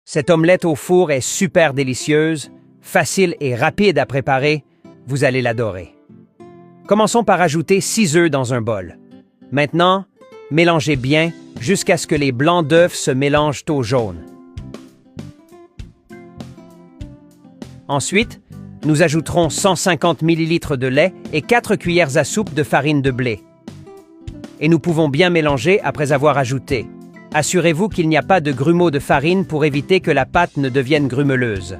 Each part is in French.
Cette omelette au four est super délicieuse, facile et rapide à préparer. Vous allez l'adorer. Commençons par ajouter 6 œufs dans un bol. Maintenant, mélangez bien jusqu'à ce que les blancs d'œufs se mélangent au jaune. Ensuite, nous ajouterons 150 ml de lait et 4 cuillères à soupe de farine de blé. Et nous pouvons bien mélanger après avoir ajouté. Assurez-vous qu'il n'y a pas de grumeaux de farine pour éviter que la pâte ne devienne grumeleuse.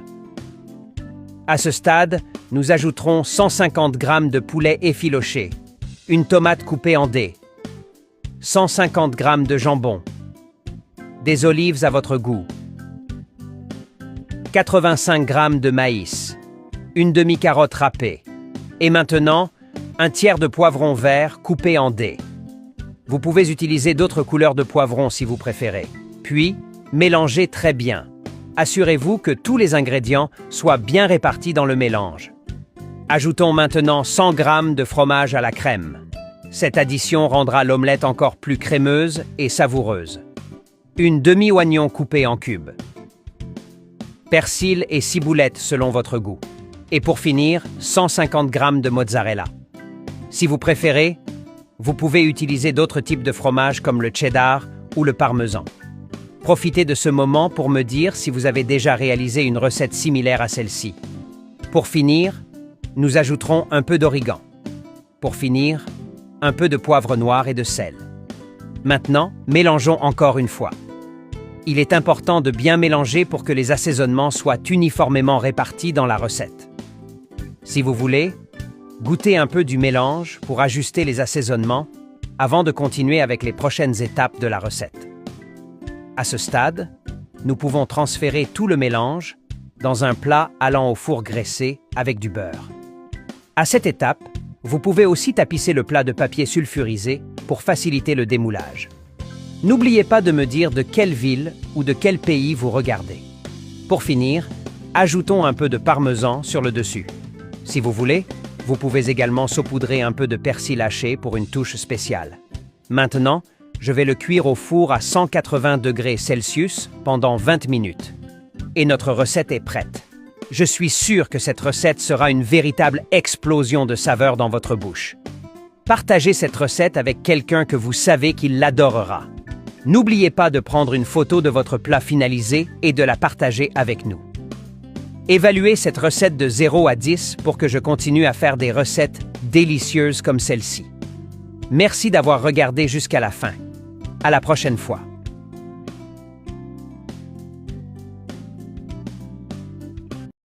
À ce stade, nous ajouterons 150 g de poulet effiloché, une tomate coupée en dés, 150 g de jambon, des olives à votre goût, 85 g de maïs, une demi-carotte râpée, et maintenant, un tiers de poivron vert coupé en dés. Vous pouvez utiliser d'autres couleurs de poivron si vous préférez. Puis, mélangez très bien. Assurez-vous que tous les ingrédients soient bien répartis dans le mélange. Ajoutons maintenant 100 g de fromage à la crème. Cette addition rendra l'omelette encore plus crémeuse et savoureuse. Une demi-oignon coupé en cubes. Persil et ciboulette selon votre goût. Et pour finir, 150 g de mozzarella. Si vous préférez, vous pouvez utiliser d'autres types de fromage comme le cheddar ou le parmesan. Profitez de ce moment pour me dire si vous avez déjà réalisé une recette similaire à celle-ci. Pour finir, nous ajouterons un peu d'origan. Pour finir, un peu de poivre noir et de sel. Maintenant, mélangeons encore une fois. Il est important de bien mélanger pour que les assaisonnements soient uniformément répartis dans la recette. Si vous voulez, goûtez un peu du mélange pour ajuster les assaisonnements avant de continuer avec les prochaines étapes de la recette. À ce stade, nous pouvons transférer tout le mélange dans un plat allant au four graissé avec du beurre. À cette étape, vous pouvez aussi tapisser le plat de papier sulfurisé pour faciliter le démoulage. N'oubliez pas de me dire de quelle ville ou de quel pays vous regardez. Pour finir, ajoutons un peu de parmesan sur le dessus. Si vous voulez, vous pouvez également saupoudrer un peu de persil haché pour une touche spéciale. Maintenant, je vais le cuire au four à 180 degrés Celsius pendant 20 minutes. Et notre recette est prête. Je suis sûr que cette recette sera une véritable explosion de saveurs dans votre bouche. Partagez cette recette avec quelqu'un que vous savez qu'il l'adorera. N'oubliez pas de prendre une photo de votre plat finalisé et de la partager avec nous. Évaluez cette recette de 0 à 10 pour que je continue à faire des recettes délicieuses comme celle-ci. Merci d'avoir regardé jusqu'à la fin. À la prochaine fois.